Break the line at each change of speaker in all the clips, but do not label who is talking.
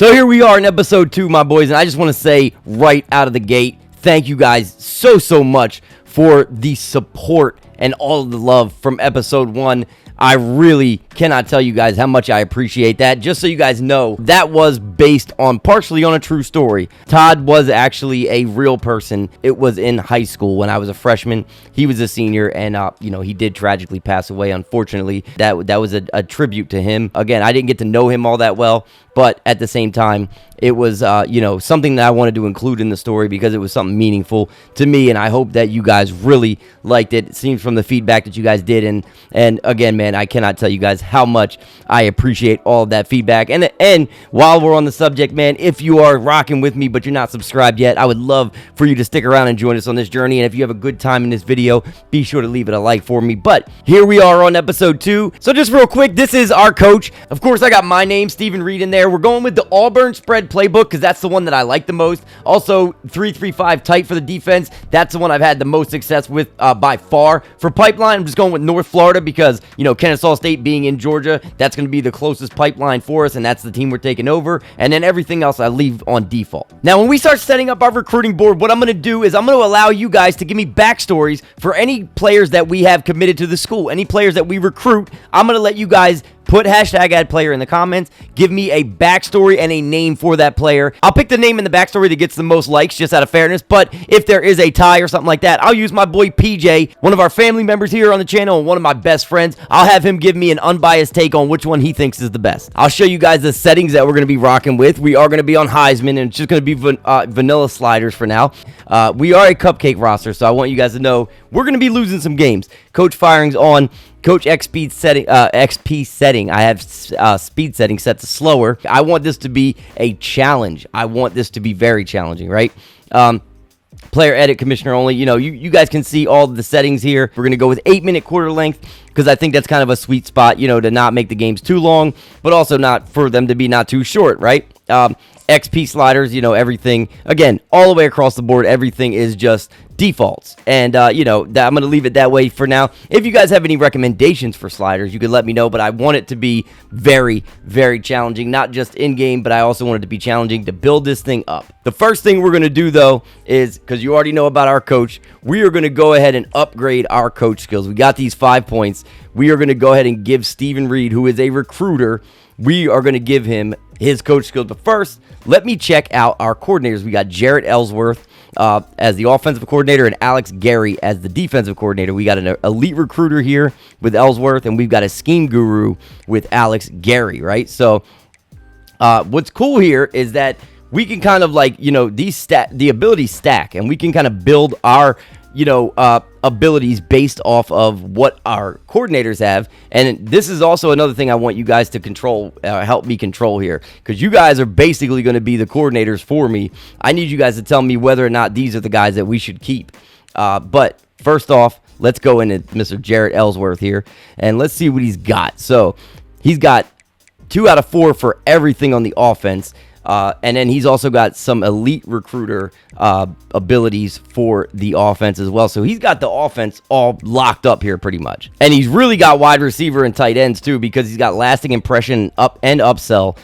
So here we are in episode 2, my boys, and I just want to say right out of the gate, thank you guys so much for the support and all of the love from episode 1. I really cannot tell you guys how much I appreciate that. Just so you guys know, that was based on partially on a true story. Todd was actually a real person. It was in high school when I was a freshman. He was a senior, and he did tragically pass away, unfortunately. That was a tribute to him. Again, I didn't get to know him all that well, but at the same time, it was something that I wanted to include in the story because it was something meaningful to me, and I hope that you guys really liked it. It seems from the feedback that you guys did, and again, man, I cannot tell you guys how much I appreciate all of that feedback. And while we're on the subject, man, if you are rocking with me but you're not subscribed yet, I would love for you to stick around and join us on this journey. And if you have a good time in this video, be sure to leave it a like for me. But here we are on episode 2. So just real quick, this is our coach. Of course, I got my name, Steven Reed, in there. We're going with the Auburn spread playbook because that's the one that I like the most. Also, 3-3-5 tight for the defense. That's the one I've had the most success with by far. For pipeline, I'm just going with North Florida because, Kennesaw State being in Georgia, that's going to be the closest pipeline for us, and that's the team we're taking over. And then everything else I leave on default. Now, when we start setting up our recruiting board, what I'm going to do is I'm going to allow you guys to give me backstories for any players that we have committed to the school, any players that we recruit. I'm going to let you guys put #AddPlayer in the comments. Give me a backstory and a name for that player. I'll pick the name in the backstory that gets the most likes just out of fairness, but if there is a tie or something like that, I'll use my boy PJ, one of our family members here on the channel and one of my best friends. I'll have him give me an unbiased take on which one he thinks is the best. I'll show you guys the settings that we're going to be rocking with. We are going to be on Heisman, and it's just going to be vanilla sliders for now. We are a cupcake roster, so I want you guys to know we're going to be losing some games. Coach firings on Coach XP setting. I have speed setting set to slower. I want this to be a challenge. I want this to be very challenging, right? Player edit, commissioner only. You guys can see all the settings here. We're going to go with 8-minute quarter length because I think that's kind of a sweet spot, to not make the games too long, but also not for them to be not too short, right? XP sliders, everything, again, all the way across the board, everything is just defaults. And, I'm going to leave it that way for now. If you guys have any recommendations for sliders, you can let me know, but I want it to be very, very challenging, not just in-game, but I also want it to be challenging to build this thing up. The first thing we're going to do, though, is, because you already know about our coach, we are going to go ahead and upgrade our coach skills. We got these 5 points. We are going to go ahead and give Steven Reed, who is a recruiter, we are going to give him his coach skills. But first, let me check out our coordinators. We got Jarrett Ellsworth as the offensive coordinator and Alex Gary as the defensive coordinator. We got an elite recruiter here with Ellsworth, and we've got a scheme guru with Alex Gary, right? So what's cool here is that we can kind of the abilities stack, and we can kind of build our abilities based off of what our coordinators have. And this is also another thing I want you guys to control, help me control here, because you guys are basically going to be the coordinators for me. I need you guys to tell me whether or not these are the guys that we should keep. But first off, let's go into Mr. Jarrett Ellsworth here, and let's see what he's got. So he's got 2 out of 4 for everything on the offense. And then he's also got some elite recruiter abilities for the offense as well. So he's got the offense all locked up here pretty much. And he's really got wide receiver and tight ends too, because he's got lasting impression up and upsell,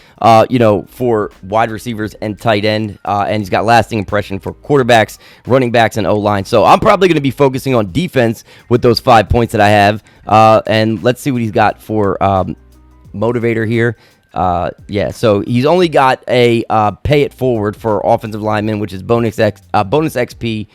for wide receivers and tight end. And he's got lasting impression for quarterbacks, running backs, and O-line. So I'm probably going to be focusing on defense with those 5 points that I have. And let's see what he's got for motivator here. So he's only got a pay it forward for offensive linemen, which is bonus XP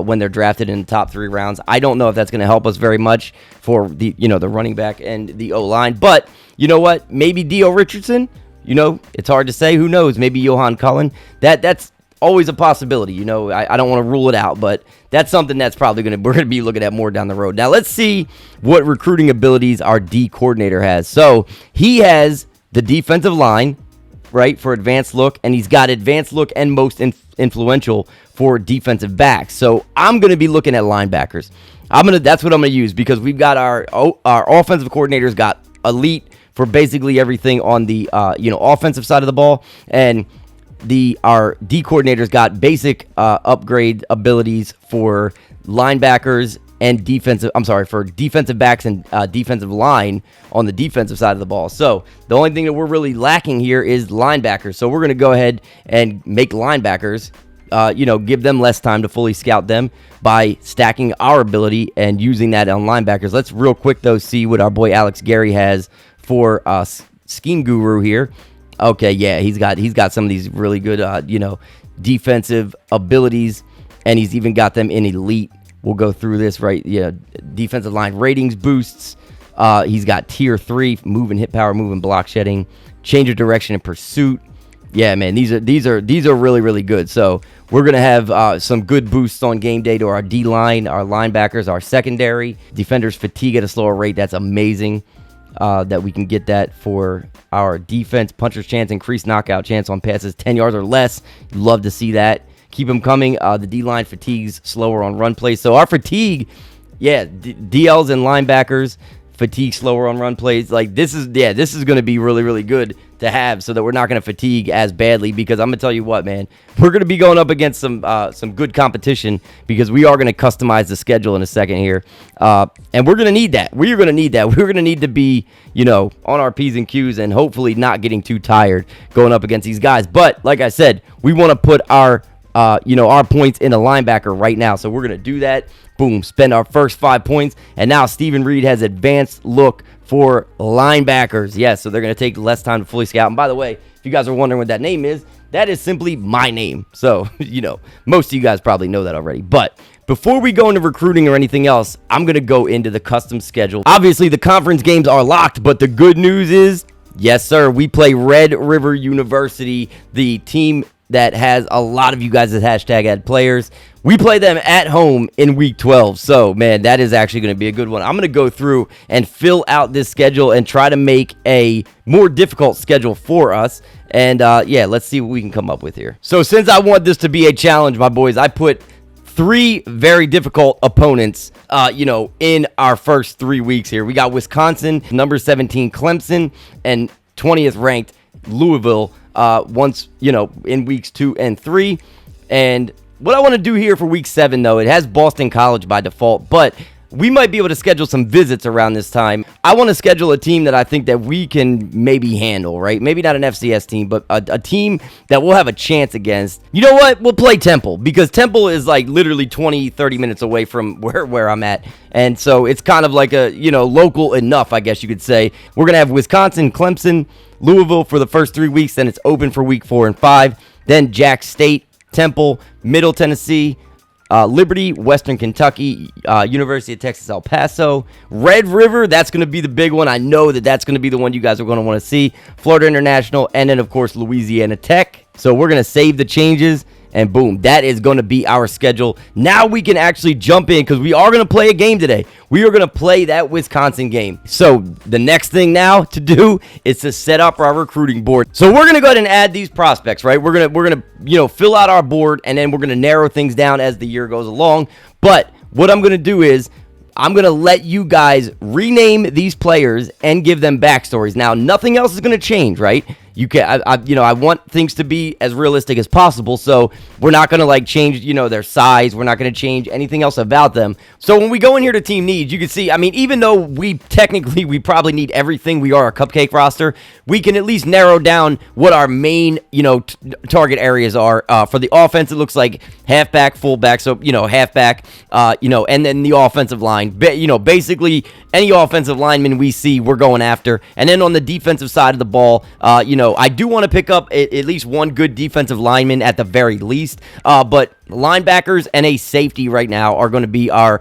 when they're drafted in the top 3 rounds. I don't know if that's going to help us very much for the the running back and the O-line, but you know what? Maybe Dio Richardson. It's hard to say. Who knows? Maybe Johan Cullen. That's always a possibility. I don't want to rule it out, but that's something that's probably we're going to be looking at more down the road. Now let's see what recruiting abilities our D coordinator has. So he has the defensive line, right, for advanced look, and he's got advanced look and most influential for defensive backs. So I'm going to be looking at linebackers. That's what I'm going to use, because we've got our offensive coordinators got elite for basically everything on the offensive side of the ball, and our D coordinators got basic upgrade abilities for linebackers and for defensive backs and defensive line on the defensive side of the ball. So the only thing that we're really lacking here is linebackers. So we're going to go ahead and make linebackers, give them less time to fully scout them by stacking our ability and using that on linebackers. Let's real quick, though, see what our boy Alex Gary has for Scheme Guru here. Okay, yeah, he's got some of these really good, defensive abilities, and he's even got them in elite. We'll go through this, right? Yeah, defensive line ratings boosts. He's got tier 3, moving hit power, moving block shedding, change of direction and pursuit. Yeah, man, these are really, really good. So we're gonna have some good boosts on game day to our D line, our linebackers, our secondary, defenders fatigue at a slower rate. That's amazing. That we can get that for our defense. Puncher's chance, increased knockout chance on passes 10 yards or less. Love to see that. Keep them coming. The D-line fatigues slower on run plays. So our fatigue, DLs and linebackers fatigue slower on run plays. Like this is going to be really, really good to have, so that we're not going to fatigue as badly, because I'm going to tell you what, man, we're going to be going up against some good competition, because we are going to customize the schedule in a second here. And we're going to need that. We're going to need that. We're going to need to be, on our P's and Q's and hopefully not getting too tired going up against these guys. But like I said, we want to put our points in a linebacker right now. So we're going to do that. Boom, spend our first 5 points. And now Stephen Reed has advanced look for linebackers. Yes, so they're going to take less time to fully scout. And by the way, if you guys are wondering what that name is, that is simply my name. So, most of you guys probably know that already. But before we go into recruiting or anything else, I'm going to go into the custom schedule. Obviously, the conference games are locked, but the good news is, yes, sir, we play Red River University, the team that has a lot of you guys as hashtag ad players. We play them at home in week 12. So, man, that is actually going to be a good one. I'm going to go through and fill out this schedule and try to make a more difficult schedule for us. And, let's see what we can come up with here. So, since I want this to be a challenge, my boys, I put 3 very difficult opponents, in our first 3 weeks here. We got Wisconsin, number 17 Clemson, and 20th ranked Louisville, in weeks 2 and 3. And what I want to do here for week 7, though, it has Boston College by default, but we might be able to schedule some visits around this time. I want to schedule a team that I think that we can maybe handle, right? Maybe not an FCS team, but a team that we'll have a chance against. You know what? We'll play Temple, because Temple is like literally 20-30 minutes away from where I'm at. And so it's kind of like a, local enough, I guess you could say. We're going to have Wisconsin, Clemson, Louisville for the first 3 weeks. Then it's open for week 4 and 5. Then Jack State, Temple, Middle Tennessee, Liberty, Western Kentucky, University of Texas, El Paso, Red River. That's going to be the big one. I know that's going to be the one you guys are going to want to see. Florida International, and then, of course, Louisiana Tech. So we're going to save the changes, and boom, that is going to be our schedule. Now we can actually jump in, because we are going to play a game today. We are going to play that Wisconsin game. So the next thing now to do is to set up our recruiting board. So we're going to go ahead and add these prospects, right? We're going to fill out our board, and then we're going to narrow things down as the year goes along. But what I'm going to do is I'm going to let you guys rename these players and give them backstories. Now, nothing else is going to change, right? I want things to be as realistic as possible, so we're not going to change, their size. We're not going to change anything else about them. So when we go in here to team needs, you can see, even though we probably need everything, we are a cupcake roster, we can at least narrow down what our main, target areas are. For the offense, it looks like halfback, fullback, so, halfback, and then the offensive line. Basically, any offensive lineman we see, we're going after. And then on the defensive side of the ball, I do want to pick up at least one good defensive lineman at the very least, but linebackers and a safety right now are going to be our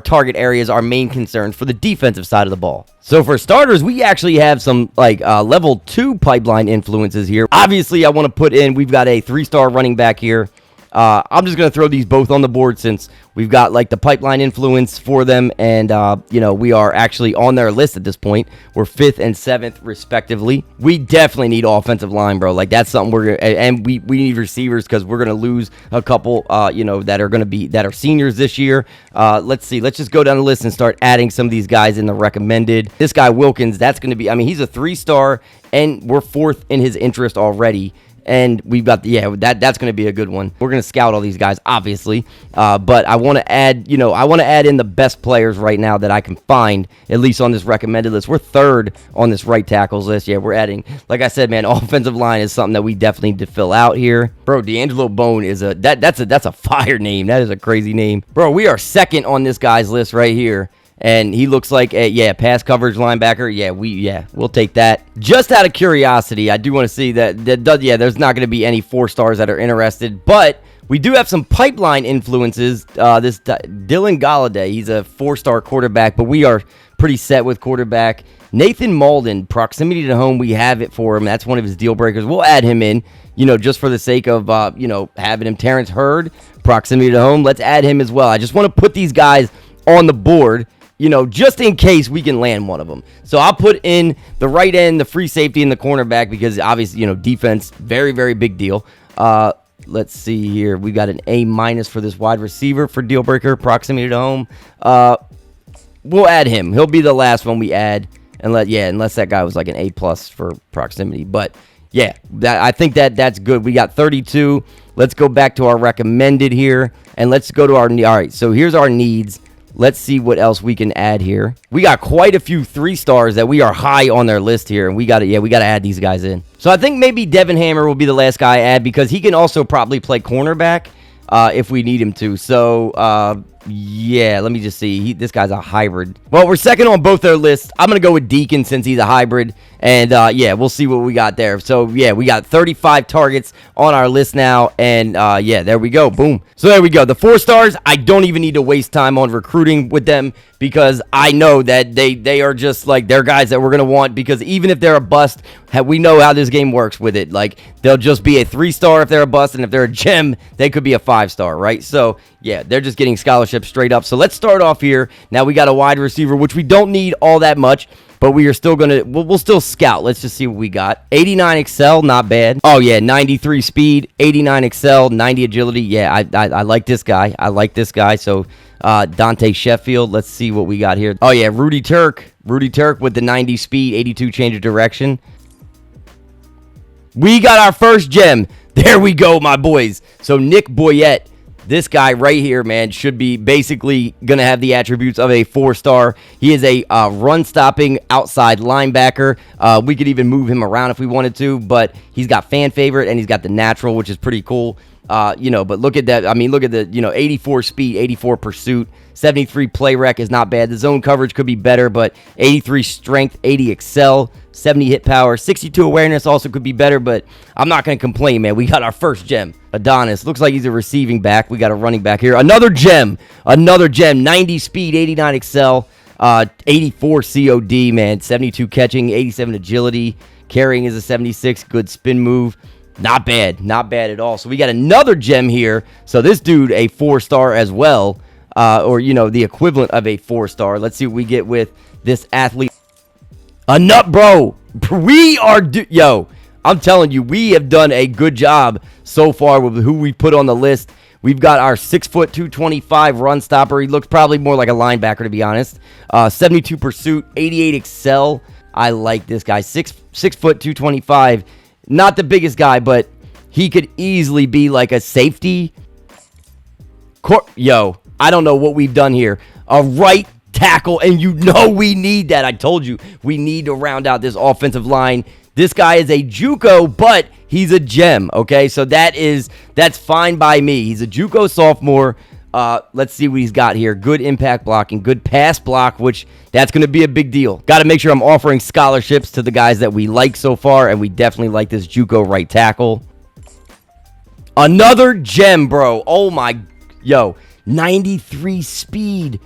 target areas, our main concerns for the defensive side of the ball. So for starters, we actually have some level 2 pipeline influences here. Obviously, I want to put in, we've got a 3-star running back here. I'm just going to throw these both on the board, since we've got the pipeline influence for them, and we are actually on their list at this point. We're 5th and 7th respectively. We definitely need offensive line, bro. That's something and we need receivers, because we're going to lose a couple that are seniors this year. Let's see. Let's just go down the list and start adding some of these guys in the recommended. This guy Wilkins, that's going to be, he's a 3-star, and we're 4th in his interest already. and we've got that's going to be a good one. We're going to scout all these guys, obviously, but I want to add, I want to add in the best players right now that I can find, at least on this recommended list. We're third on this right tackles list. Yeah, we're adding, like I said, man, offensive line is something that we definitely need to fill out here, bro. D'Angelo Bone is that's a fire name. That is a crazy name, bro. We are second on this guy's list right here. And he looks like a pass coverage linebacker. We'll take that. Just out of curiosity, I do want to see there's not going to be any 4-stars that are interested, but we do have some pipeline influences. This Dylan Galladay, he's a 4-star quarterback, but we are pretty set with quarterback. Nathan Malden, proximity to home, we have it for him. That's one of his deal breakers. We'll add him in, just for the sake of, having him. Terrence Hurd, proximity to home. Let's add him as well. I just want to put these guys on the board, just in case we can land one of them. So I'll put in the right end, the free safety, and the cornerback because obviously, defense, very, very big deal. Let's see here. We got an A- for this wide receiver for deal breaker, proximity to home. We'll add him. He'll be the last one we add, unless that guy was like an A+ for proximity. But yeah, I think that's good. We got 32. Let's go back to our recommended here, and let's go to our. All right, so here's our needs. Let's see what else we can add here. We got quite a few 3-stars that we are high on their list here, and we got to add these guys in. So I think maybe Devin Hammer will be the last guy I add because he can also probably play cornerback if we need him to. So let me just see. This guy's a hybrid. Well, we're second on both their lists. I'm gonna go with Deacon since he's a hybrid, and we'll see what we got there. So we got 35 targets on our list now, and there we go. Boom. So there we go. The 4-stars, I don't even need to waste time on recruiting with them because I know that they are just like they're guys that we're gonna want because even if they're a bust, we know how this game works with it. Like they'll just be a 3-star if they're a bust, and if they're a gem, they could be a 5-star, right? So yeah, they're just getting scholarships straight up. So let's start off here. Now we got a wide receiver, which we don't need all that much, but we are still we'll still scout. Let's just see what we got. 89 Excel, not bad. Oh yeah, 93 speed, 89 Excel, 90 agility. Yeah, I like this guy. So Dante Sheffield, let's see what we got here. Oh yeah, Rudy Turk with the 90 speed, 82 change of direction. We got our first gem. There we go, my boys. So Nick Boyette. This guy right here, man, should be basically going to have the attributes of a 4-star. He is a run-stopping outside linebacker. We could even move him around if we wanted to, but he's got fan favorite, and he's got the natural, which is pretty cool. But look at that. I mean, look at the, 84 speed, 84 pursuit, 73 play rec is not bad. The zone coverage could be better, but 83 strength, 80 excel, 70 hit power, 62 awareness also could be better, but I'm not going to complain, man. We got our first gem. Adonis. Looks like he's a receiving back. We got a running back here. Another gem. 90 speed, 89 excel, 84 COD, man. 72 catching, 87 agility. Carrying is a 76. Good spin move. Not bad at all. So we got another gem here. So this dude, a 4-star as well, or the equivalent of a 4-star. Let's see what we get with this athlete. A nut, bro. We are I'm telling you, we have done a good job so far with who we put on the list. We've got our 6', 225 run stopper. He looks probably more like a linebacker, to be honest. 72 pursuit, 88 excel. I like this guy. 6', 225. Not the biggest guy, but he could easily be like a safety. I don't know what we've done here. A right tackle, and we need that. I told you, we need to round out this offensive line. This guy is a JUCO, but he's a gem, okay? So that's fine by me. He's a JUCO sophomore. Let's see what he's got here. Good impact blocking, good pass block, which that's going to be a big deal. Got to make sure I'm offering scholarships to the guys that we like so far, and we definitely like this JUCO right tackle. Another gem, bro. Oh, 93 speed,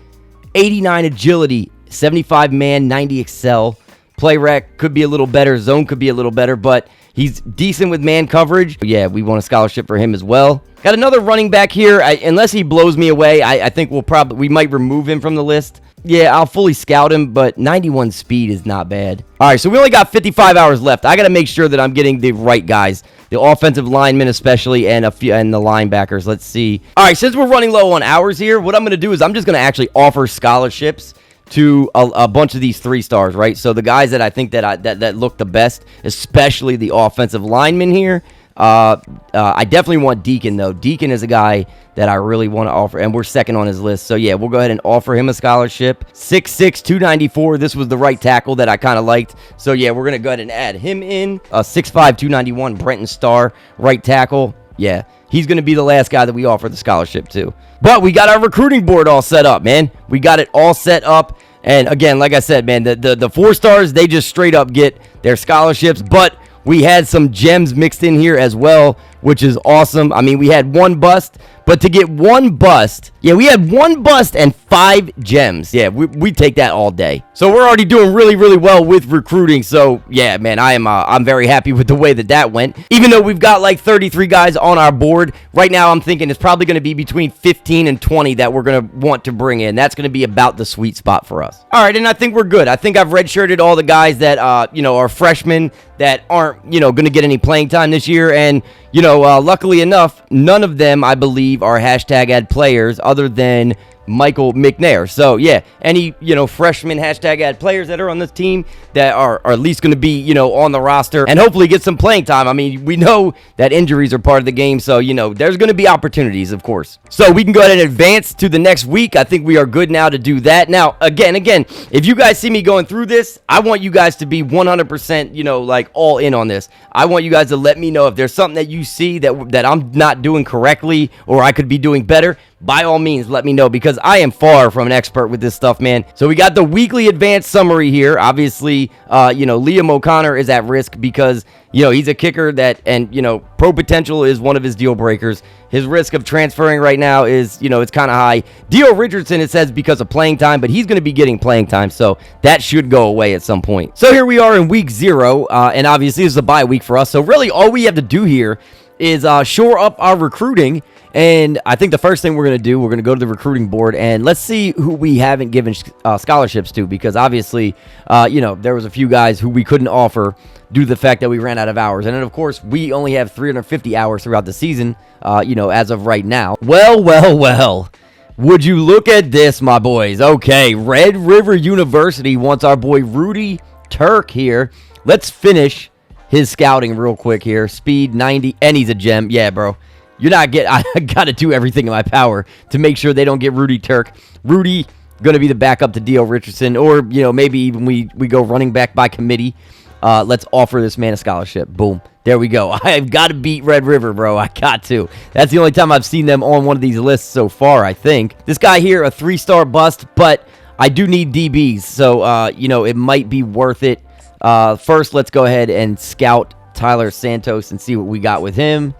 89 agility, 75 man, 90 excel. Play rec could be a little better. Zone could be a little better, but he's decent with man coverage. Yeah, we want a scholarship for him as well. Got another running back here. Unless he blows me away, I think we might remove him from the list. Yeah, I'll fully scout him, but 91 speed is not bad. All right, so we only got 55 hours left. I got to make sure that I'm getting the right guys, the offensive linemen especially, and the linebackers. Let's see. All right, since we're running low on hours here, what I'm going to do is I'm just going to actually offer scholarships to a bunch of these 3-stars, right? So the guys that I think that look the best, especially the offensive linemen here, I definitely want Deacon, though. Deacon is a guy that I really want to offer, and we're second on his list. So, yeah, we'll go ahead and offer him a scholarship. 6'6", 294. This was the right tackle that I kind of liked. So, yeah, we're going to go ahead and add him in. 6'5", 291, Brenton Starr, right tackle. Yeah, he's going to be the last guy that we offer the scholarship to. But we got our recruiting board all set up, man. We got it all set up. And, again, like I said, man, the 4 stars, they just straight up get their scholarships. But we had some gems mixed in here as well, which is awesome. I mean, we had 1 bust, but to get 1 bust, yeah, we had 1 bust and 5 gems. Yeah, we take that all day. So we're already doing really, really well with recruiting. So yeah, man, I'm very happy with the way that went. Even though we've got like 33 guys on our board right now, I'm thinking it's probably going to be between 15 and 20 that we're going to want to bring in. That's going to be about the sweet spot for us. All right, and I think we're good. I think I've redshirted all the guys that are freshmen that aren't going to get any playing time this year, and luckily enough, none of them, I believe, are hashtag add players other than Michael McNair. So, yeah, any, freshman hashtag add players that are on this team that are at least going to be, on the roster and hopefully get some playing time. I mean, we know that injuries are part of the game, so, there's going to be opportunities, of course. So, we can go ahead and advance to the next week. I think we are good now to do that. Now, again, if you guys see me going through this, I want you guys to be 100%, like all in on this. I want you guys to let me know if there's something that you see that I'm not doing correctly or I could be doing better. By all means, let me know, because I am far from an expert with this stuff, man. So we got the weekly advanced summary here. Obviously, Liam O'Connor is at risk because, he's a kicker and pro potential is one of his deal breakers. His risk of transferring right now is, it's kind of high. Dio Richardson, it says because of playing time, but he's going to be getting playing time, so that should go away at some point. So here we are in week 0, and obviously this is a bye week for us. So really all we have to do here is shore up our recruiting. And I think the first thing we're going to do, we're going to go to the recruiting board and let's see who we haven't given scholarships to, because obviously, there was a few guys who we couldn't offer due to the fact that we ran out of hours. And then, of course, we only have 350 hours throughout the season, as of right now. Well. Would you look at this, my boys? Okay, Red River University wants our boy Rudy Turk here. Let's finish his scouting real quick here. Speed 90, and he's a gem. Yeah, bro. I got to do everything in my power to make sure they don't get Rudy Turk. Rudy going to be the backup to Dio Richardson, or, maybe even we go running back by committee. Let's offer this man a scholarship. Boom. There we go. I've got to beat Red River, bro. I got to. That's the only time I've seen them on one of these lists so far, I think. This guy here, a 3-star bust, but I do need DBs, so, it might be worth it. First, let's go ahead and scout Tyler Santos and see what we got with him.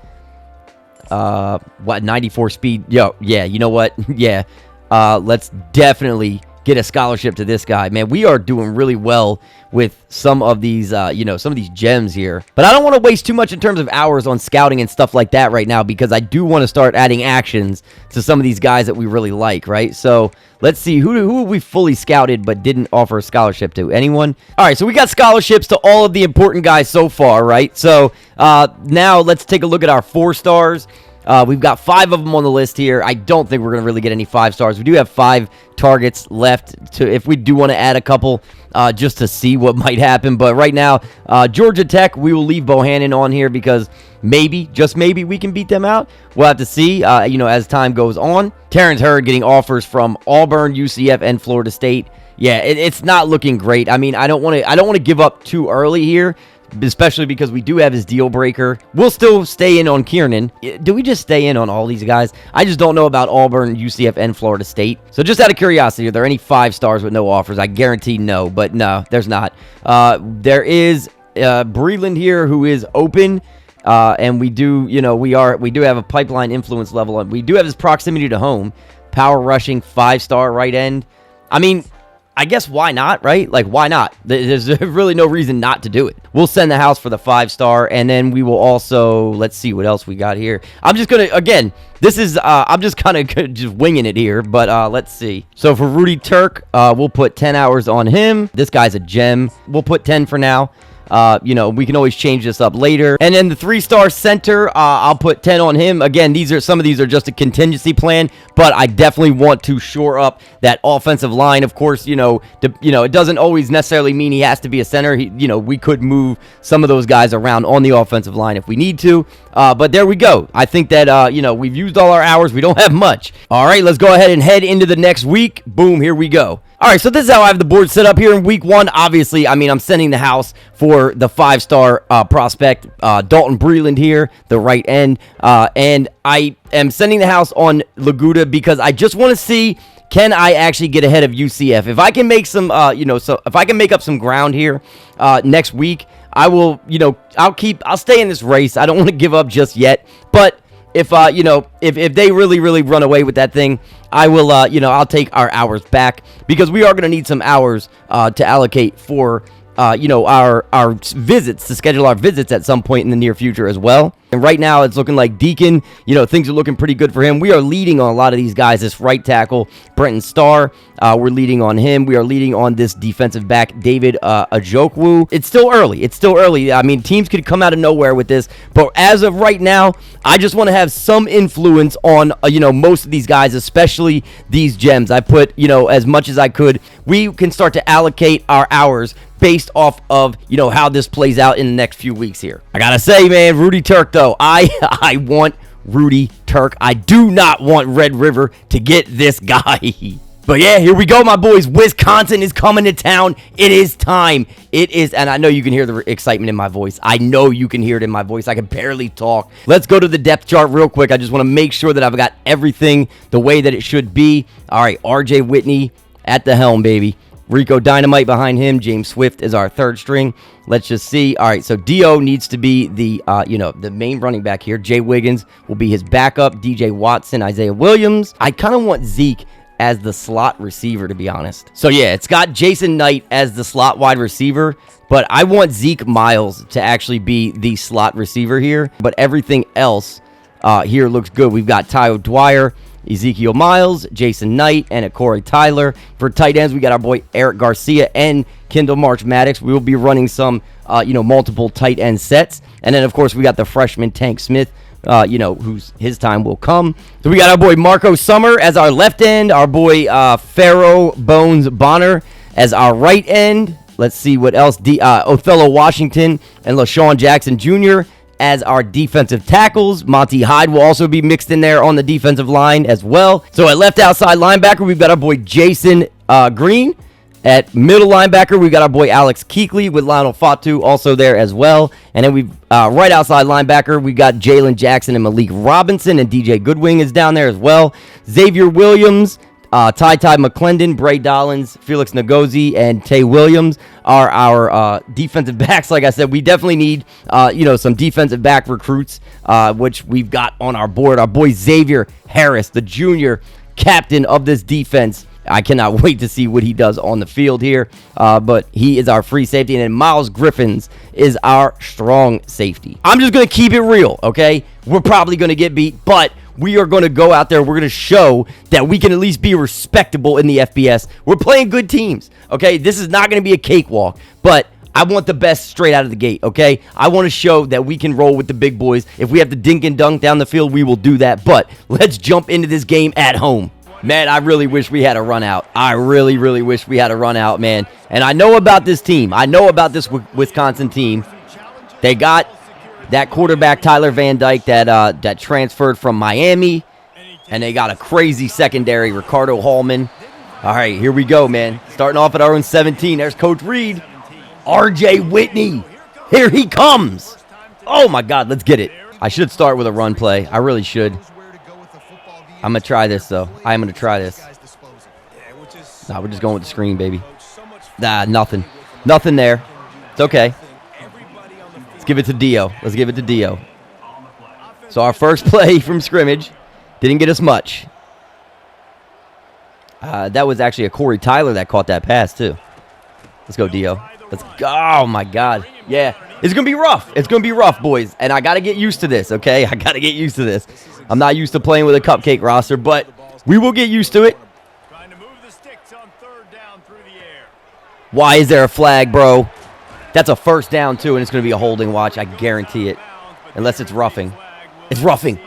94 speed? Yo, yeah, you know what? Yeah, let's definitely get a scholarship to this guy. Man, we are doing really well with some of these, some of these gems here. But I don't want to waste too much in terms of hours on scouting and stuff like that right now, because I do want to start adding actions to some of these guys that we really like, right? So let's see, who we fully scouted but didn't offer a scholarship to? Anyone? All right, so we got scholarships to all of the important guys so far, right? So now let's take a look at our 4 stars. We've got 5 of them on the list here. I don't think we're going to really get any 5 stars. We do have 5 targets left if we do want to add a couple just to see what might happen. But right now, Georgia Tech, we will leave Bohannon on here because maybe, just maybe, we can beat them out. We'll have to see, as time goes on. Terrence Hurd getting offers from Auburn, UCF, and Florida State. Yeah, it's not looking great. I mean, I don't want to give up too early here, especially because we do have his deal breaker. We'll still stay in on Kiernan. Do we just stay in on all these guys? I just don't know about Auburn, UCF, and Florida State. So just out of curiosity, are there any 5 stars with no offers? I guarantee no, but no, there's not. There is Breland here who is open, and we do, we do have a pipeline influence level, and we do have his proximity to home. Power rushing, 5-star right end. I mean, I guess why not, right? Like, why not? There's really no reason not to do it. We'll send the house for the 5-star, and then we will also, let's see what else we got here. I'm just going to, again, this is, I'm just kind of just winging it here, but let's see. So for Rudy Turk, we'll put 10 hours on him. This guy's a gem. We'll put 10 for now. You know, we can always change this up later. And then the 3-star center, I'll put 10 on him. Again, some of these are just a contingency plan, but I definitely want to shore up that offensive line. Of course, you know, it doesn't always necessarily mean he has to be a center. You know, we could move some of those guys around on the offensive line if we need to. But there we go. I think that, you know, we've used all our hours. We don't have much. All right, let's go ahead and head into the next week. Boom, here we go. All right, so this is how I have the board set up here in week 1. Obviously, I mean, I'm sending the house for the 5-star prospect, Dalton Breland here, the right end. And I am sending the house on Laguda because I just want to see, can I actually get ahead of UCF? If I can make some, you know, so if I can make up some ground here next week, I will, you know, I'll stay in this race. I don't want to give up just yet, but if, you know, if they really run away with that thing, I will, you know, I'll take our hours back because we are going to need some hours to allocate for, you know, our visits, to schedule our visits at some point in the near future as well. And right now it's looking like Deacon, you know, things are looking pretty good for him. We are leading on a lot of these guys. This right tackle, Brenton Starr, we're leading on him. We are leading on this defensive back, David Ajokwu. It's still early. It's still early. I mean, teams could come out of nowhere with this. But as of right now, I just want to have some influence on, you know, most of these guys, especially these gems. I put, you know, as much as I could. We can start to allocate our hours based off of, you know, how this plays out in the next few weeks here. I gotta say, man, Rudy Turk, though, I want Rudy Turk. I do not want Red River to get this guy. But yeah, here we go, my boys. Wisconsin is coming to town. It is time. It is, and I know you can hear the excitement in my voice. I know you can hear it in my voice. I can barely talk. Let's go to the depth chart real quick. I just want to make sure that I've got everything the way that it should be. All right, RJ Whitney at the helm, baby. Rico Dynamite behind him. James Swift is our 3rd string. Let's just see. All right, so Dio needs to be the, you know, the main running back here. Jay Wiggins will be his backup. DJ Watson, Isaiah Williams. I kind of want Zeke as the slot receiver, to be honest. So yeah, it's got Jason Knight as the slot wide receiver, but I want Zeke Miles to actually be the slot receiver here. But everything else here looks good. We've got Tyo Dwyer, Ezekiel Miles, Jason Knight, and a Corey Tyler. For tight ends, we got our boy Eric Garcia and Kendall March Maddox. We will be running some, you know, multiple tight end sets. And then, of course, we got the freshman Tank Smith, you know, his time will come. So we got our boy Marco Summer as our left end, our boy Pharaoh Bones Bonner as our right end. Let's see what else. Othello Washington and LaShawn Jackson Jr. as our defensive tackles. Monty Hyde will also be mixed in there on the defensive line as well. So at left outside linebacker, we've got our boy Jason Green. At middle linebacker, we've got our boy Alex Keekley with Lionel Fatu also there as well. And then we've right outside linebacker, we got Jalen Jackson and Malik Robinson, and DJ Goodwing is down there as well. Xavier Williams, Ty McClendon, Bray Dollins, Felix Ngozi, and Tay Williams are our defensive backs. Like I said, we definitely need, you know, some defensive back recruits, which we've got on our board. Our boy Xavier Harris, the junior captain of this defense. I cannot wait to see what he does on the field here, but he is our free safety. And then Miles Griffins is our strong safety. I'm just going to keep it real, okay? We're probably going to get beat, but we are going to go out there. We're going to show that we can at least be respectable in the FBS. We're playing good teams, okay? This is not going to be a cakewalk, but I want the best straight out of the gate, okay? I want to show that we can roll with the big boys. If we have to dink and dunk down the field, we will do that. But let's jump into this game at home. Man, I really wish we had a run out. I really wish we had a run out, man. And I know about this team. I know about this Wisconsin team. They got that quarterback, Tyler Van Dyke, that transferred from Miami. And they got a crazy secondary, Ricardo Hallman. All right, here we go, man. Starting off at our own 17. There's Coach Reed. RJ Whitney. Here he comes. Oh, my God, let's get it. I should start with a run play. I really should. I'm going to try this, though. I am going to try this. Nah, we're just going with the screen, baby. Nah, nothing. Nothing there. It's okay. Let's give it to Dio. Let's give it to Dio. So our first play from scrimmage didn't get us much. That was actually a Corey Tyler that caught that pass, too. Let's go, Dio. Let's go. Oh, my God. Yeah. It's going to be rough. It's going to be rough, boys. And I got to get used to this, okay? I got to get used to this. I'm not used to playing with a cupcake roster, but we will get used to it. Why is there a flag, bro? That's a first down, too, and it's going to be a holding watch. I guarantee it. Unless it's roughing. It's roughing.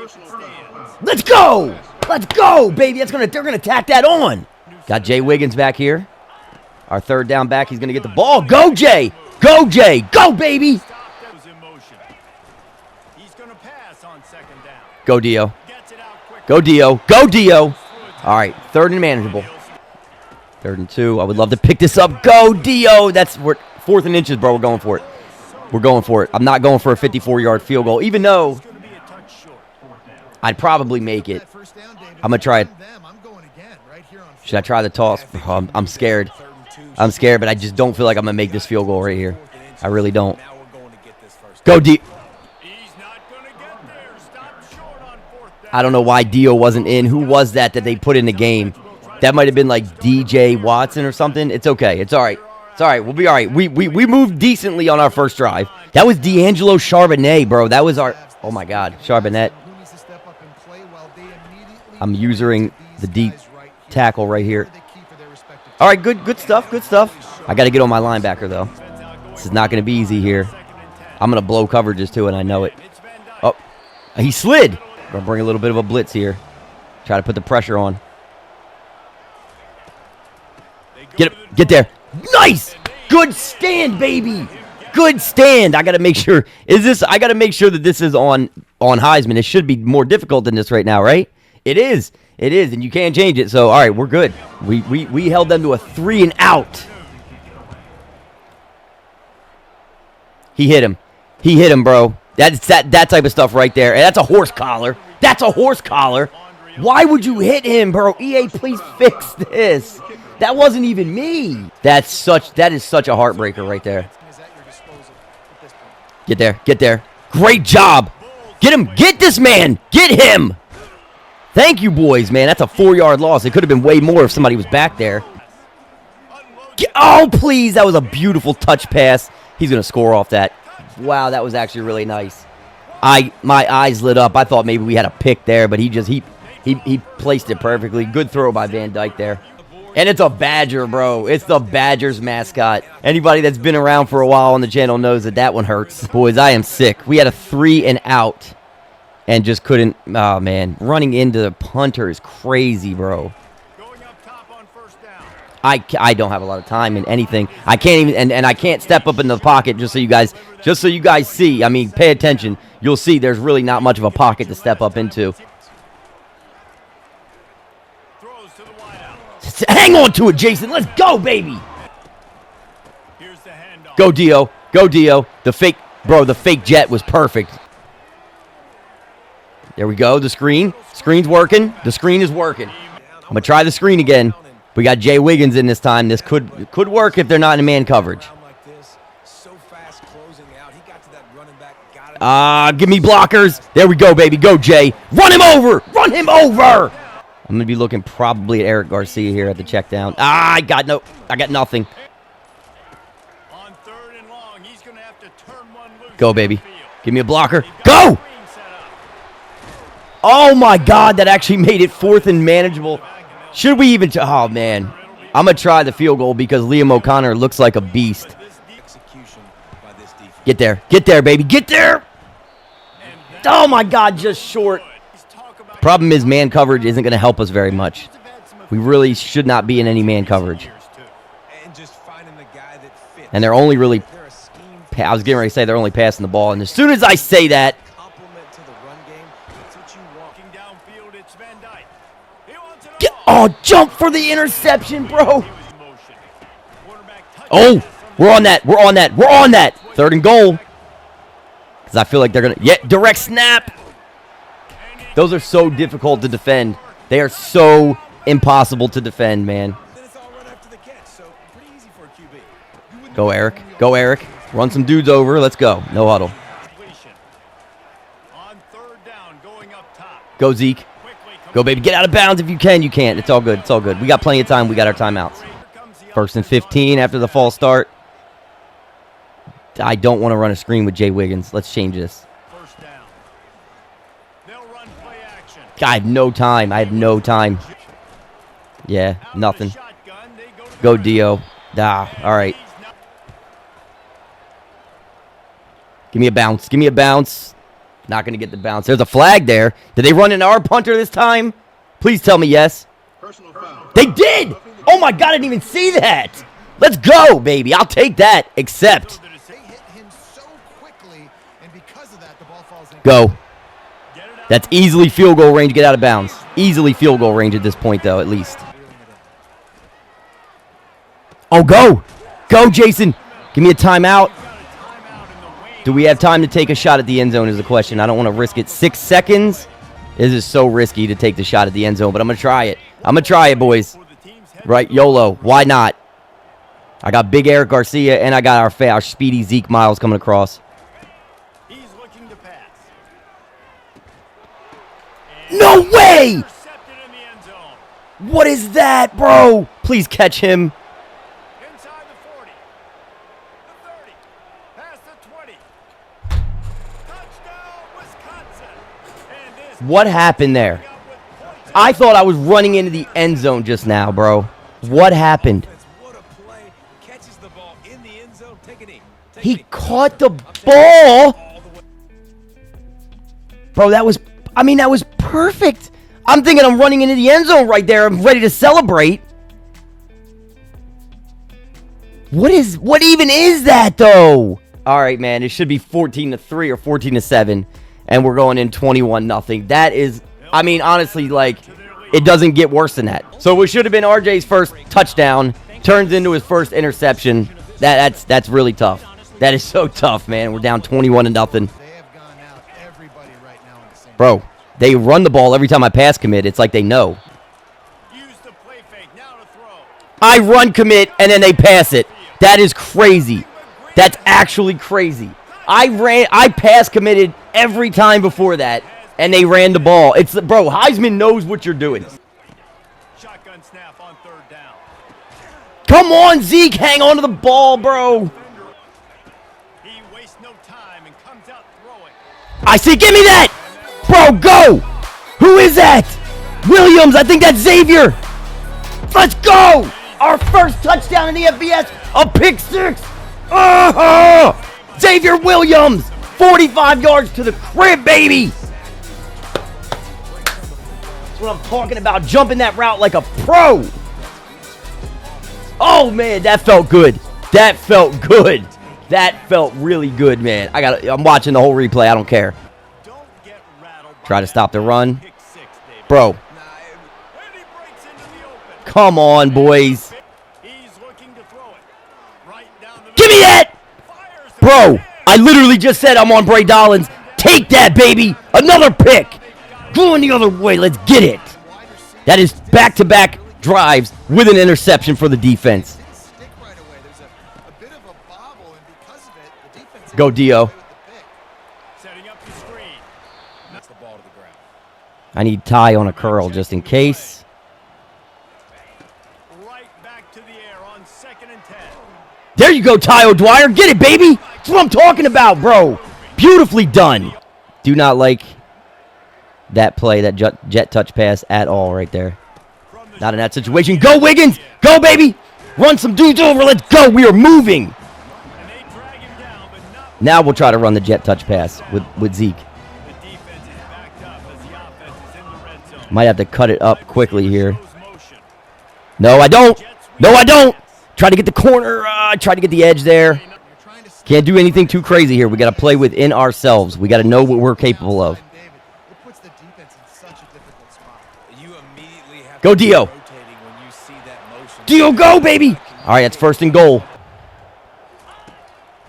Let's go! Let's go, baby. They're going to tack that on. Got Jay Wiggins back here. Our third down back. He's going to get the ball. Go, Jay! Go, Jay! Go, baby! Go, Dio. Go, Dio. Go, Dio. All right, third and manageable. 3rd and 2. I would love to pick this up. Go, Dio. We're 4th and inches, bro. We're going for it. We're going for it. I'm not going for a 54-yard field goal, even though I'd probably make it. I'm going to try it. Should I try the toss? Bro, I'm scared. I'm scared, but I just don't feel like I'm going to make this field goal right here. I really don't. Go, Dio. I don't know why Dio wasn't in. Who was that they put in the game? That might have been like DJ Watson or something. It's okay. It's all right. It's all right. We'll be all right. We moved decently on our first drive. That was D'Angelo Charbonnet, bro. That was our... Oh, my God. Charbonnet. I'm using the deep tackle right here. All right, good stuff, good stuff. I got to get on my linebacker, though. This is not going to be easy here. I'm going to blow coverages, too, and I know it. Oh, he slid. Going to bring a little bit of a blitz here. Try to put the pressure on. Get there. Nice! Good stand, baby. Good stand. I got to make sure. I got to make sure that this is on Heisman. It should be more difficult than this right now, right? It is. It is, and you can't change it. So, all right, we're good. We held them to a 3 and out. He hit him. He hit him, bro. That's that type of stuff right there. And that's a horse collar. That's a horse collar. Why would you hit him, bro? EA, please fix this. That wasn't even me. That is such a heartbreaker right there. Get there. Get there. Great job. Get him. Get this man. Get him. Thank you, boys, man. That's a 4-yard loss. It could have been way more if somebody was back there. Oh, please. That was a beautiful touch pass. He's going to score off that. Wow, that was actually really nice. My eyes lit up. I thought maybe we had a pick there, but he placed it perfectly. Good throw by Van Dyke there. And it's a Badger, bro. It's the Badgers mascot. Anybody that's been around for a while on the channel knows that one hurts. Boys, I am sick. We had a 3 and out. And just couldn't, oh man, running into the punter is crazy, bro. I don't have a lot of time in anything. I can't even, and I can't step up in the pocket just so you guys see. I mean, pay attention. You'll see there's really not much of a pocket to step up into. Hang on to it, Jason. Let's go, baby. Go, Dio. Go, Dio. The fake jet was perfect. There we go. The screen. Screen's working. The screen is working. I'm going to try the screen again. We got Jay Wiggins in this time. This could work if they're not in man coverage. Give me blockers. There we go, baby. Go, Jay. Run him over. Run him over. I'm going to be looking probably at Eric Garcia here at the check down. I got nothing. Go, baby. Give me a blocker. Go! Oh, my God. That actually made it 4th and manageable. Should we even... Oh, man. I'm going to try the field goal because Liam O'Connor looks like a beast. Get there. Get there, baby. Get there! Oh, my God. Just short. Problem is man coverage isn't going to help us very much. We really should not be in any man coverage. And they're only really... I was getting ready to say they're only passing the ball. And as soon as I say that... Jump for the interception, bro. Oh, we're on that. We're on that. We're on that. 3rd and goal. Because I feel like they're going to... Yeah, direct snap. Those are so difficult to defend. They are so impossible to defend, man. Go, Eric. Go, Eric. Run some dudes over. Let's go. No huddle. Go, Zeke. Go, baby. Get out of bounds if you can. You can't. It's all good. It's all good. We got plenty of time. We got our timeouts. 1st and 15 after the false start. I don't want to run a screen with Jay Wiggins. Let's change this. I have no time. I have no time. Yeah, nothing. Go, Dio. All right. Give me a bounce. Give me a bounce. Not going to get the bounce. There's a flag there. Did they run into our punter this time? Please tell me yes. They did! Oh, my God, I didn't even see that. Let's go, baby. I'll take that. Except. Go. That's easily field goal range. Get out of bounds. Easily field goal range at this point, though, at least. Oh, go. Go, Jason. Give me a timeout. Do we have time to take a shot at the end zone is the question. I don't want to risk it. 6 seconds. This is so risky to take the shot at the end zone, but I'm going to try it. I'm going to try it, boys. Right, YOLO. Why not? I got big Eric Garcia, and I got our speedy Zeke Miles coming across.
He's looking to pass.
No way! What is that, bro? Please catch him.
Inside the 40, the 30, past the 20. Touchdown, Wisconsin. And this
What happened there? I thought I was running into the end zone just now, bro. What happened?
What a play. Catches the ball in the end zone. Take a knee.
He caught the ball. Bro, that was perfect. I'm thinking I'm running into the end zone right there. I'm ready to celebrate. What even is that, though? All right, man. It should be 14-3 or 14-7, and we're going in 21-0. That is, I mean, honestly, like, it doesn't get worse than that. So it should have been RJ's first touchdown. Turns into his first interception. That's really tough. That is so tough, man. We're down 21-0. Bro, they run the ball every time I pass commit. It's like they know.
use the play fake now to throw.
I run commit, and then they pass it. That is crazy. That's actually crazy. I pass committed every time before that, and they ran the ball. Bro, Heisman knows what you're doing.
Shotgun snap on third down.
Come on, Zeke. Hang on to the ball, bro.
He wastes no time and comes out throwing.
I see. Give me that. Bro, go. Who is that? Williams. I think that's Xavier. Let's go. Our first touchdown in the FBS. A pick six. Xavier Williams. 45 yards to the crib, baby. That's what I'm talking about. Jumping that route like a pro. Oh, man, that felt good. That felt good. That felt really good, man. I'm watching the whole replay. I don't care.
Don't get rattled by
Try to stop the run.
pick six, David.
Bro,
And he breaks into the open.
come on, boys.
He's looking to throw it. Right down the
Give me that.
fires the
Bro,
man.
I literally just said I'm on Bray Dollins. Take that, baby. Another pick. Going the other way. Let's get it. That is back-to-back drives with an interception for the defense. Go, Dio.
Setting up the screen.
That's the ball to the ground.
I need Ty on a curl just in case.
Right back to the air on 2nd and 10.
There you go, Ty O'Dwyer. Get it, baby. That's what I'm talking about, bro. Beautifully done. Do not like that play, that jet touch pass at all right there. Not in that situation. Go, Wiggins. Go, baby. Run some dudes over. Let's go. We are moving.
And they drag him down, but not
Now we'll try to run the jet touch pass with Zeke.
the defense is backed up as the offense is in the red zone.
Might have to cut it up quickly here.
Shows motion.
No, I don't. No, I don't. Try to get the corner. Try to get the edge there. Can't do anything too crazy here. We got to play within ourselves. We got to know what we're capable of.
You immediately have
Go,
to be
Dio.
rotating when you see that motion.
Dio, go, baby. All right, that's first and goal.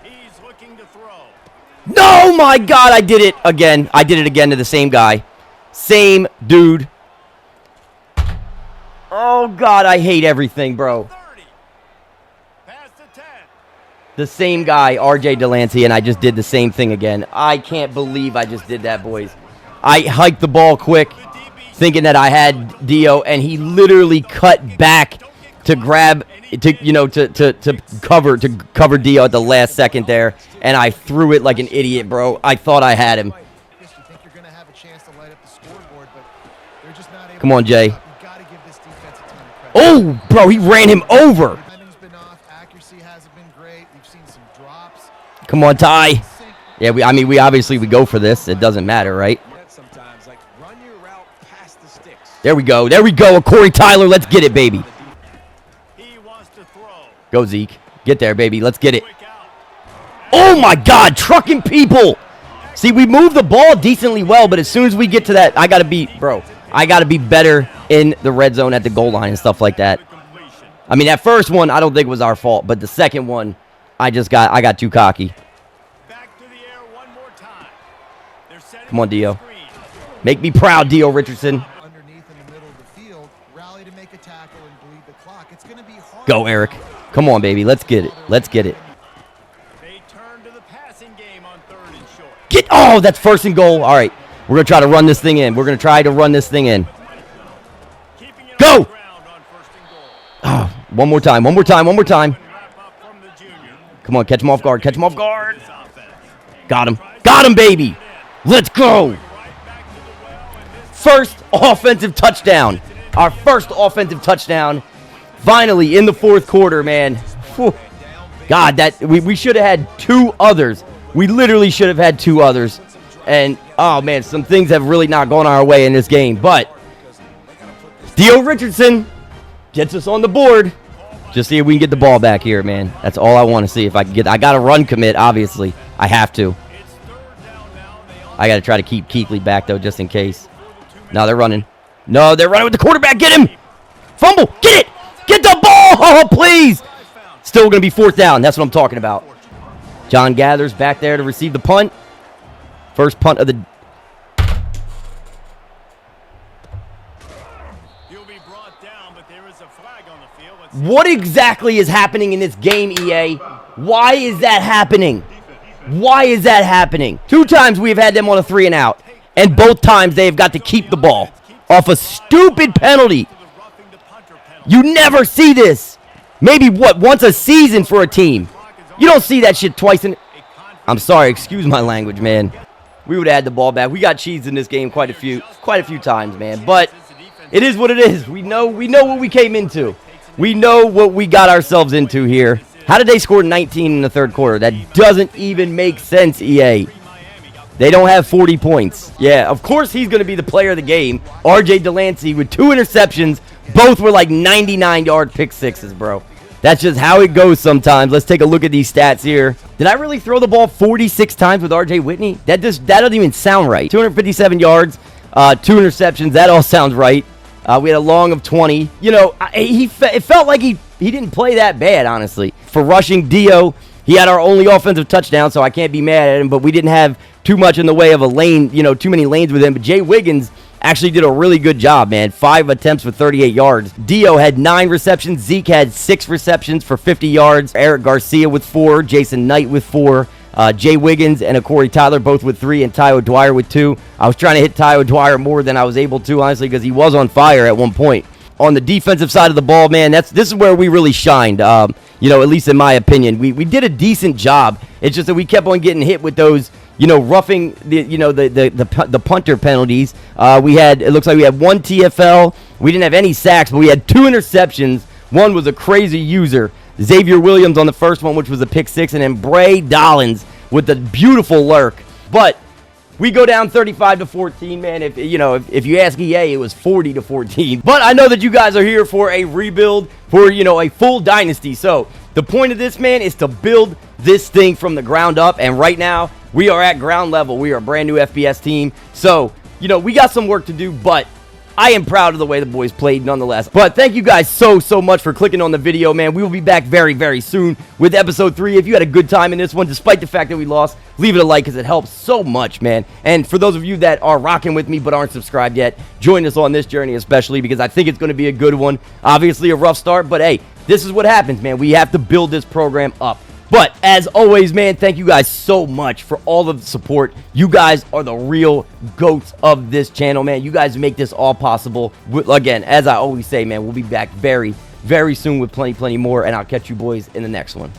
He's looking to throw.
No, my God, I did it again. I did it again to the same guy. Same dude. Oh, God, I hate everything, bro.
30. Pass to 10.
The same guy, RJ Delancey, and I just did the same thing again. I can't believe I just did that, boys. I hiked the ball quick, thinking that I had Dio, and he literally cut back to grab, to cover Dio at the last second there, and I threw it like an idiot, bro. I thought I had him. Come on, Jay. Oh, bro, he ran him over. Come on, Ty. Yeah, I mean, we obviously we go for this. It doesn't matter, right?
Sometimes, like, run your route past the sticks.
There we go. There we go. Corey Tyler, let's get it, baby.
He wants to throw.
Go, Zeke. Get there, baby. Let's get it.
Quick out.
Oh, my God. Trucking people. See, we move the ball decently well, but as soon as we get to that, I got to be, bro, I got to be better in the red zone at the goal line and stuff like that. I mean, that first one, I don't think was our fault, but the second one, I got too cocky.
Back to the air one more time. They're setting
Come on,
up the
Dio.
screen.
Make me proud, Dio Richardson.
Underneath in the middle of the field, rally to make a tackle and bleed the clock. It's going to be hard.
Go, Eric. Come on, baby. Let's get it. Let's get it.
They turn to the passing game on 3rd and short.
Oh, that's 1st and goal. All right. We're going to try to run this thing in. We're going to try to run this thing in.
Keeping it
Go!
on the ground on 1st and goal.
Oh, one more time. One more time. One more time.
Wrap up from the junior.
Come on. Catch him off guard. Catch him off guard.
This offense.
Got him. Got him, baby. Let's go.
Right back to the well, and this
First offensive touchdown. Our first offensive touchdown. Finally in the 4th quarter, man. Whew. God, that we should have had 2 others. We literally should have had 2 others. And, oh, man, some things have really not gone our way in this game. But Dio Richardson gets us on the board. Just see if we can get the ball back here, man. That's all I want to see. If I can get, I got to run commit, obviously. I have to.
it's 3rd down now.
I got to try to keep Kuechly back, though, just in case. No, they're running. No, they're running with the quarterback. Get him. Fumble. Get it. Get the ball. Oh, please. Still going to be 4th down. That's what I'm talking about. John Gathers back there to receive the punt. First punt of the...
He'll be brought down, but there is a flag on the field. Let's
What exactly is happening in this game, EA? Why is that happening? Why is that happening? 2 times we've had them on a 3 and out. And both times they've got to keep the ball off a stupid penalty.
the roughing the punter penalty.
You never see this. Maybe, once a season for a team. You don't see that shit twice in... I'm sorry, excuse my language, man. We would have had the ball back. We got cheesed in this game quite a few times, man. But it is what it is. We know what we came into. We know what we got ourselves into here. How did they score 19 in the 3rd quarter? That doesn't even make sense, EA. They don't have 40 points. Yeah, of course he's going to be the player of the game. RJ Delancey with 2 interceptions. Both were like 99-yard pick sixes, bro. That's just how it goes sometimes. Let's take a look at these stats here. Did I really throw the ball 46 times with RJ Whitney? That doesn't even sound right. 257 yards, 2 interceptions. That all sounds right. We had a long of 20. You know, it felt like he didn't play that bad, honestly. For rushing, Dio, he had our only offensive touchdown, so I can't be mad at him. But we didn't have too much in the way of a lane, too many lanes with him. But Jay Wiggins actually did a really good job, man. 5 attempts for 38 yards. Dio had 9 receptions. Zeke had 6 receptions for 50 yards. Eric Garcia with 4. Jason Knight with 4. Jay Wiggins and Corey Tyler both with 3, and Ty O'Dwyer with 2. I was trying to hit Ty O'Dwyer more than I was able to, honestly, because he was on fire at one point. On the defensive side of the ball, man, this is where we really shined. At least in my opinion, we did a decent job. It's just that we kept on getting hit with those, roughing the punter penalties. It looks like we had 1 TFL. We didn't have any sacks, but we had 2 interceptions. One was a crazy user. Xavier Williams on the first one, which was a pick 6, and then Bray Dollins with the beautiful lurk. But we go down 35-14, man. If you ask EA, it was 40-14. But I know that you guys are here for a rebuild, for a full dynasty. So the point of this, man, is to build this thing from the ground up. And right now, we are at ground level. We are a brand new FBS team. So we got some work to do, but I am proud of the way the boys played nonetheless. But thank you guys so much for clicking on the video, man. We will be back very, very soon with episode 3. If you had a good time in this one, despite the fact that we lost, leave it a like because it helps so much, man. And for those of you that are rocking with me but aren't subscribed yet, join us on this journey especially because I think it's going to be a good one. Obviously a rough start, but hey, this is what happens, man. We have to build this program up. But as always, man, thank you guys so much for all of the support. You guys are the real goats of this channel, man. You guys make this all possible. Again, as I always say, man, we'll be back very, very soon with plenty more, and I'll catch you boys in the next one.